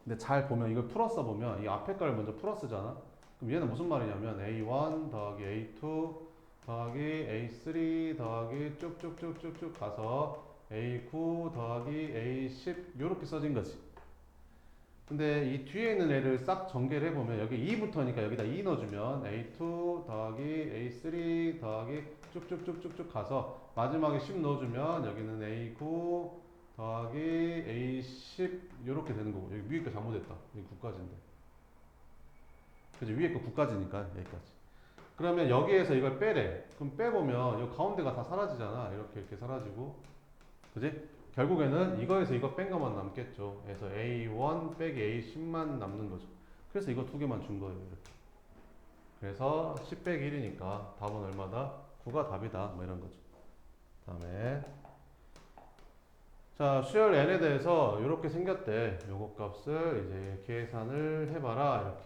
A: 근데 잘 보면 이걸 풀었어 보면 이 앞에 걸 먼저 풀었으잖아. 그럼 얘는 무슨 말이냐면 A1 더하기 A2 더하기 A3 더하기 쭉쭉쭉쭉쭉 가서 A9 더하기 A10 요렇게 써진 거지. 근데 이 뒤에 있는 애를 싹 전개를 해보면 여기 2부터니까 여기다 2 넣어주면 A2 더하기 A3 더하기 쭉쭉쭉쭉쭉 가서 마지막에 10 넣어주면 여기는 A9 더하기 A10 요렇게 되는 거고, 여기 위에 거 잘못했다. 여기 9까지인데. 그지? 위에 거 9까지니까 여기까지. 그러면 여기에서 이걸 빼래. 그럼 빼보면 이 가운데가 다 사라지잖아. 이렇게 사라지고. 그지? 결국에는 이거에서 이거 뺀 것만 남겠죠. 그래서 A1 빼기 A10만 남는 거죠. 그래서 이거 두 개만 준 거예요. 이렇게. 그래서 10 빼기 1이니까 답은 얼마다? 9가 답이다. 뭐 이런 거죠. 그 다음에 자, 수열 n에 대해서 이렇게 생겼대. 요거 값을 이제 계산을 해봐라. 이렇게.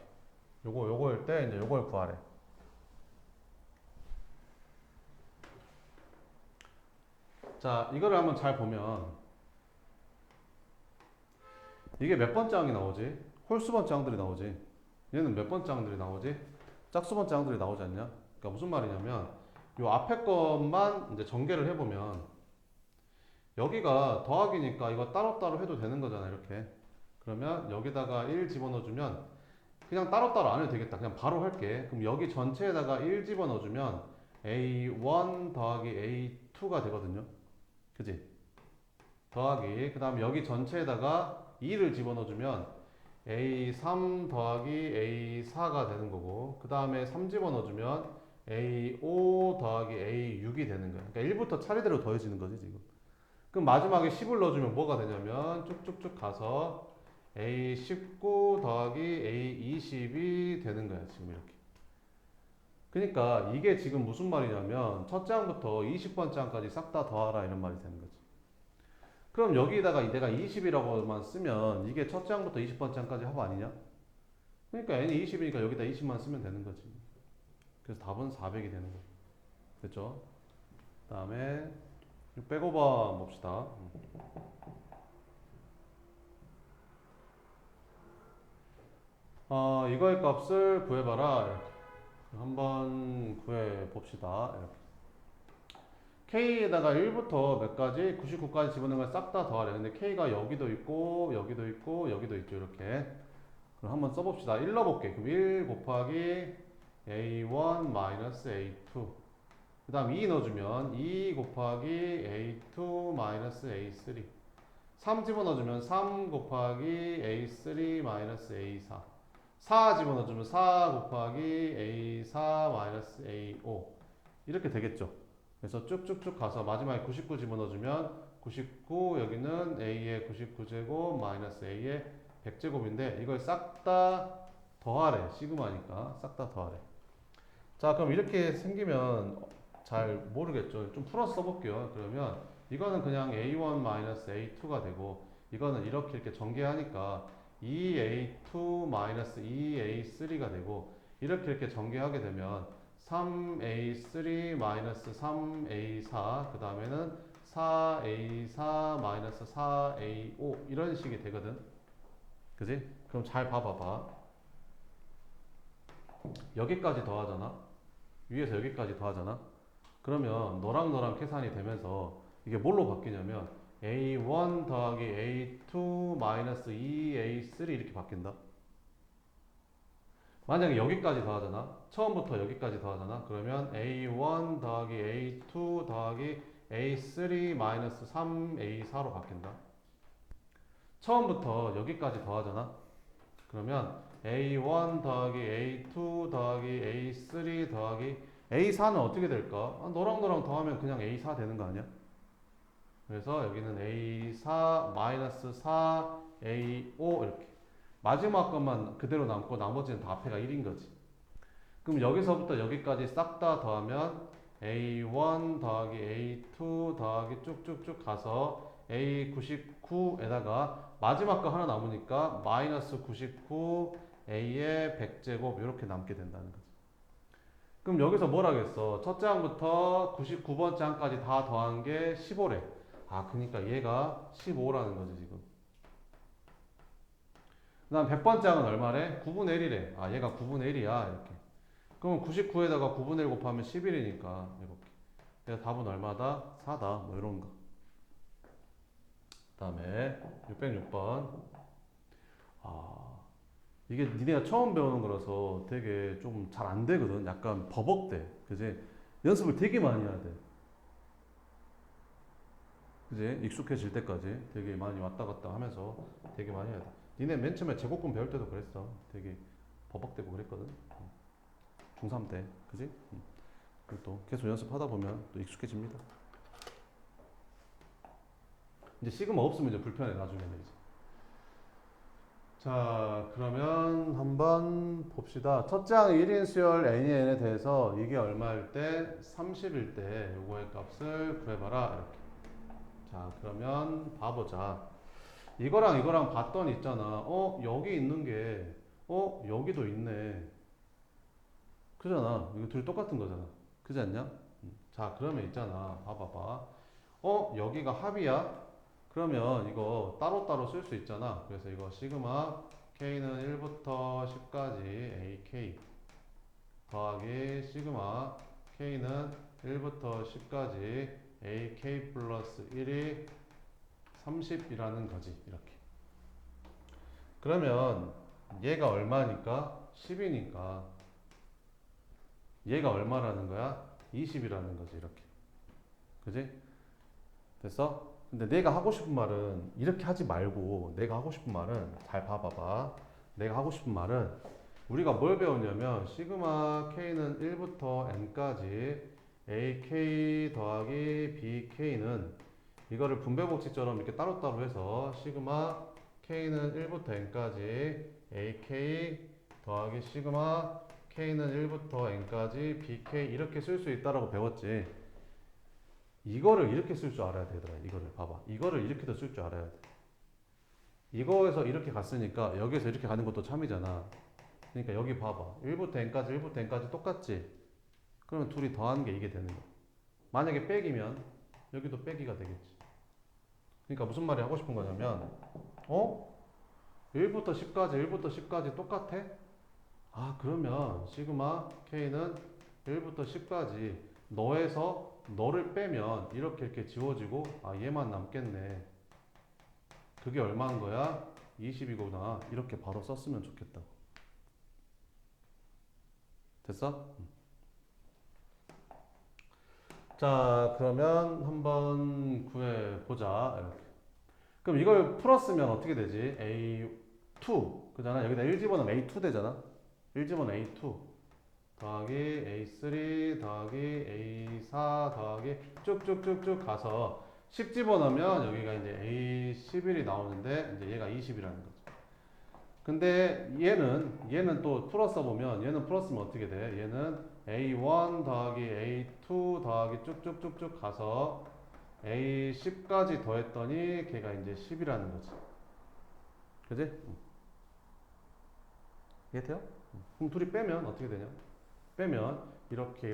A: 요거일 때 이제 요걸 구하래. 자, 이거를 한번 잘 보면 이게 몇 번째 항이 나오지? 홀수 번째 항들이 나오지. 얘는 몇 번째 항들이 나오지? 짝수 번째 항들이 나오지 않냐? 그러니까 무슨 말이냐면 요 앞에 것만 이제 전개를 해보면 여기가 더하기니까 이거 따로따로 해도 되는 거잖아. 이렇게. 그러면 여기다가 1 집어넣어주면 그냥 따로따로 안 해도 되겠다. 그냥 바로 할게. 그럼 여기 전체에다가 1 집어넣어주면 A1 더하기 A2가 되거든요. 그지? 더하기. 그 다음에 여기 전체에다가 2를 집어넣어주면 A3 더하기 A4가 되는 거고, 그 다음에 3 집어넣어주면 A5 더하기 A6이 되는 거야. 그러니까 1부터 차례대로 더해지는 거지, 지금. 그럼 마지막에 10을 넣어주면 뭐가 되냐면 쭉쭉쭉 가서 A19 더하기 A20이 되는 거야, 지금 이렇게. 그러니까 이게 지금 무슨 말이냐면 첫째 항부터 20번째 항까지 싹 다 더하라 이런 말이 되는 거지. 그럼 여기다가 내가 20이라고만 쓰면 이게 첫째 항부터 20번째 항까지 합 아니냐? 그러니까 n이 20이니까 여기다 20만 쓰면 되는 거지. 그래서 답은 400이 되는 거죠. 됐죠? 그 다음에 605번 봅시다. 이거의 값을 구해봐라. 한번 구해 봅시다. 이렇게. K에다가 1부터 몇 가지? 99까지 집어넣은 걸 싹 다 더하래. 근데 K가 여기도 있고, 여기도 있고, 여기도 있죠. 이렇게. 그럼 한번 써봅시다. 1 넣어볼게. 그럼 1 곱하기 A1 마이너스 A2. 그 다음 2 넣어주면 2 곱하기 A2 마이너스 A3. 3 집어넣어주면 3 곱하기 A3 마이너스 A4. 4 집어넣어주면 4 곱하기 A4 마이너스 A5. 이렇게 되겠죠. 그래서 쭉쭉쭉 가서 마지막에 99 집어넣어주면 99, 여기는 A의 99제곱 마이너스 A의 100제곱인데 이걸 싹 다 더하래. 시그마니까 싹 다 더하래. 자, 그럼 이렇게 생기면 잘 모르겠죠. 좀 풀어서 써볼게요. 그러면 이거는 그냥 A1-A2가 되고 이거는 이렇게 전개하니까 2A2-2A3가 되고 이렇게 전개하게 되면 3A3-3A4 그 다음에는 4A4-4A5 이런 식이 되거든. 그지? 그럼 잘 봐봐봐. 여기까지 더하잖아. 위에서 여기까지 더하잖아. 그러면 너랑 계산이 되면서 이게 뭘로 바뀌냐면 A1 더하기 A2 마이너스 2A3 이렇게 바뀐다. 만약에 여기까지 더하잖아. 처음부터 여기까지 더하잖아. 그러면 A1 더하기 A2 더하기 A3 마이너스 3A4로 바뀐다. 처음부터 여기까지 더하잖아. 그러면 A1 더하기 A2 더하기 A3 더하기 A4는 어떻게 될까? 너랑 더하면 그냥 A4 되는 거 아니야? 그래서 여기는 A4 마이너스 4A5 이렇게 마지막 것만 그대로 남고 나머지는 다 앞에가 1인 거지. 그럼 여기서부터 여기까지 싹 다 더하면 A1 더하기 A2 더하기 쭉쭉쭉 가서 A99에다가 마지막 거 하나 남으니까 마이너스 99 A의 100제곱 이렇게 남게 된다는 거지. 그럼 여기서 뭘 하겠어? 첫째 항부터 99번째 항까지 다 더한 게 15래. 아, 그러니까 얘가 15라는 거지 지금. 그 다음 100번째 항은 얼마래? 9분의 1이래. 아, 얘가 9분의 1이야 이렇게. 그럼 99에다가 9분의 1 곱하면 11이니까 이렇게. 그래서 답은 얼마다? 4다. 뭐 이런 거. 그 다음에 606번. 아, 이게 니네가 처음 배우는 거라서 되게 좀 잘 안 되거든. 약간 버벅대. 그지? 연습을 되게 많이 해야 돼. 그지? 익숙해질 때까지 되게 많이 왔다 갔다 하면서 되게 많이 해야 돼. 니네 맨 처음에 제곱근 배울 때도 그랬어. 되게 버벅대고 그랬거든. 중3 때. 그지? 그리고 또 계속 연습하다 보면 또 익숙해집니다. 이제 시그마 없으면 이제 불편해, 나중에는 이제. 자, 그러면 한번 봅시다. 첫째 항 1인 수열 n이 n에 대해서 이게 얼마일 때? 30일 때 요거의 값을 구해봐라. 이렇게. 자, 그러면 봐보자. 이거랑 봤더니 있잖아. 여기 있는 게, 여기도 있네. 그잖아. 이거 둘이 똑같은 거잖아. 그지 않냐? 자, 그러면 있잖아. 봐봐봐. 여기가 합이야? 그러면 이거 따로따로 쓸 수 있잖아. 그래서 이거 시그마 K는 1부터 10까지 AK 더하기 시그마 K는 1부터 10까지 AK 플러스 1이 30이라는 거지. 이렇게. 그러면 얘가 얼마니까? 10이니까 얘가 얼마라는 거야? 20이라는 거지. 이렇게. 그지? 됐어? 근데 내가 하고 싶은 말은 이렇게 하지 말고 내가 하고 싶은 말은 잘 봐봐봐. 내가 하고 싶은 말은 우리가 뭘 배웠냐면 시그마 K는 1부터 N까지 AK 더하기 BK는 이거를 분배법칙처럼 이렇게 따로따로 해서 시그마 K는 1부터 N까지 AK 더하기 시그마 K는 1부터 N까지 BK 이렇게 쓸 수 있다라고 배웠지. 이거를 이렇게 쓸 줄 알아야 되더라. 이거를 봐봐. 이거를 이렇게도 쓸 줄 알아야 돼. 이거에서 이렇게 갔으니까 여기에서 이렇게 가는 것도 참이잖아. 그러니까 여기 봐봐. 1부터 n까지 똑같지? 그러면 둘이 더하는 게 이게 되는 거야. 만약에 빼기면 여기도 빼기가 되겠지. 그러니까 무슨 말이 하고 싶은 거냐면 1부터 10까지 똑같아? 아, 그러면 시그마 K는 1부터 10까지 너에서 너를 빼면 이렇게 지워지고 아, 얘만 남겠네. 그게 얼마인 거야? 20이구나. 이렇게 바로 썼으면 좋겠다고. 됐어? 자, 그러면 한번 구해보자. 이렇게. 그럼 이걸 풀었으면 어떻게 되지? A2 그잖아. 여기다 1 집어넣으면 A2 되잖아. 1 집어넣으면 A2 더하기 A3 더하기 A4 더하기 쭉쭉쭉쭉 가서 10 집어넣으면 여기가 이제 A11이 나오는데 이제 얘가 20이라는 거죠. 근데 얘는 또 풀어 써보면 얘는 풀었으면 어떻게 돼? 얘는 A1 더하기 A2 더하기 쭉쭉쭉쭉 가서 A10까지 더했더니 걔가 이제 10이라는 거지. 그지? 이해돼요? 그럼 둘이 빼면 어떻게 되냐? 빼면 이렇게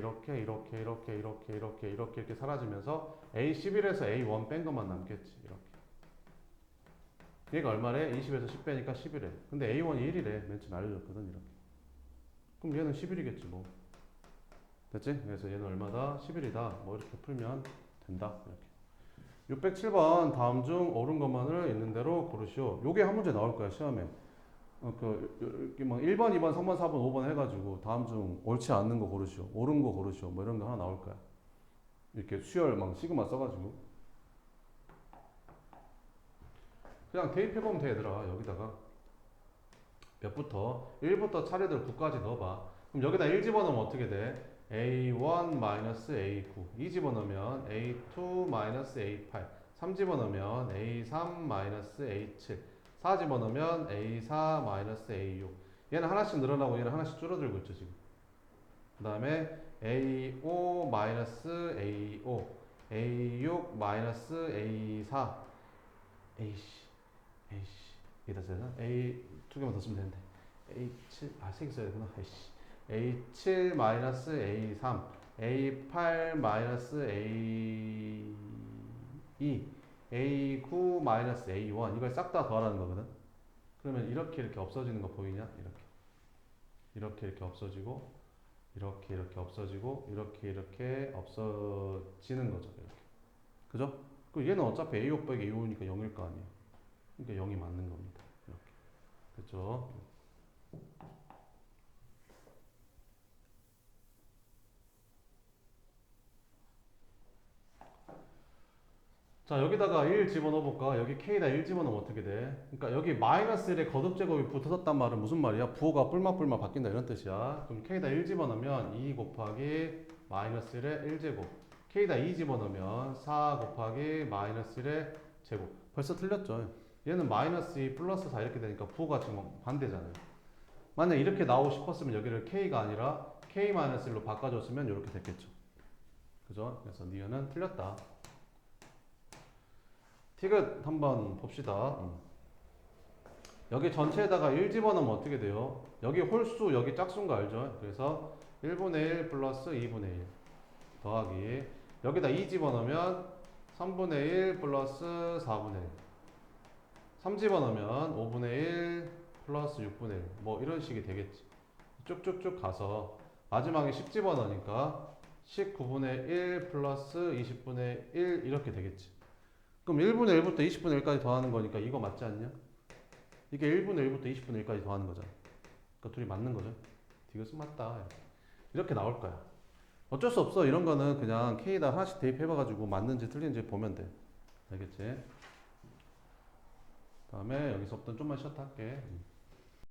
A: 사라지면서 A11에서 A1 뺀 것만 남겠지. 이렇게. 얘가 얼마래? 20에서 10 빼니까 11에. 근데 A1이 1이래. 맨 처음에 알려줬거든. 이렇게. 그럼 얘는 11이겠지 뭐. 됐지? 그래서 얘는 얼마다? 11이다. 뭐 이렇게 풀면 된다. 이렇게. 607번 다음 중 옳은 것만을 있는 대로 고르시오. 요게 한 문제 나올 거야 시험에. 이렇게 뭐 1번, 2번, 3번, 4번, 5번 해가지고 다음 중 옳지 않는 거 고르시오. 옳은 거 고르시오. 뭐 이런 거 하나 나올 거야. 이렇게 수열 막 시그마 써가지고. 그냥 대입해보면 돼 얘들아. 여기다가 몇부터 1부터 차례대로 9까지 넣어봐. 그럼 여기다 1 집어넣으면 어떻게 돼? A1-A9 2 집어넣으면 A2-A8 3 집어넣으면 A3-A7 4 집어넣으면 A4-A6 얘는 하나씩 늘어나고 얘는 하나씩 줄어들고 있죠 지금. 그 다음에 A5-A5 A6-A4 여기다 써야 A 두 개만 더 쓰면 되는데 A7 세 개 써야 되구나. A7-A3 A8-A2 A9-A1 이걸 싹 다 더하라는 거거든. 그러면 이렇게 없어지는 거 보이냐? 이렇게 없어지고 이렇게 없어지고 이렇게 없어지는 거죠. 이렇게. 그죠? 그 얘는 어차피 A6 빼기 A5니까 0일 거 아니에요. 그러니까 0이 맞는 겁니다. 이렇게. 그렇죠? 자, 여기다가 1 집어넣어 볼까? 여기 K에다 1 집어넣으면 어떻게 돼? 그러니까 여기 마이너스 1에 거듭 제곱이 붙었단 말은 무슨 말이야? 부호가 뿔마뿔마 바뀐다 이런 뜻이야. 그럼 K에다 1 집어넣으면 2 곱하기 마이너스 1의 1제곱. K에다 2 집어넣으면 4 곱하기 마이너스 1의 제곱. 벌써 틀렸죠? 얘는 마이너스 2 플러스 4 이렇게 되니까 부호가 지금 반대잖아요. 만약 이렇게 나오고 싶었으면 여기를 K가 아니라 K-1로 바꿔줬으면 이렇게 됐겠죠. 그죠? 그래서 니은은 틀렸다. 티귿 한번 봅시다. 여기 전체에다가 1 집어넣으면 어떻게 돼요? 여기 홀수, 여기 짝수인 거 알죠? 그래서 1분의 1 플러스 2분의 1 더하기 여기다 2 집어넣으면 3분의 1 플러스 4분의 1 3 집어넣으면 5분의 1 플러스 6분의 1 뭐 이런 식이 되겠지. 쭉쭉쭉 가서 마지막에 10 집어넣으니까 19분의 1 플러스 20분의 1 이렇게 되겠지. 그럼 1분의 1부터 20분의 1까지 더하는 거니까 이거 맞지 않냐? 이게 1분의 1부터 20분의 1까지 더하는 거잖아. 그러니까 둘이 맞는 거죠. 디귿은 맞다. 이렇게 나올 거야. 어쩔 수 없어. 이런 거는 그냥 K에다 하나씩 대입해봐가지고 맞는지 틀린지 보면 돼. 알겠지? 다음에 여기서부터 좀만 쉬었다 할게.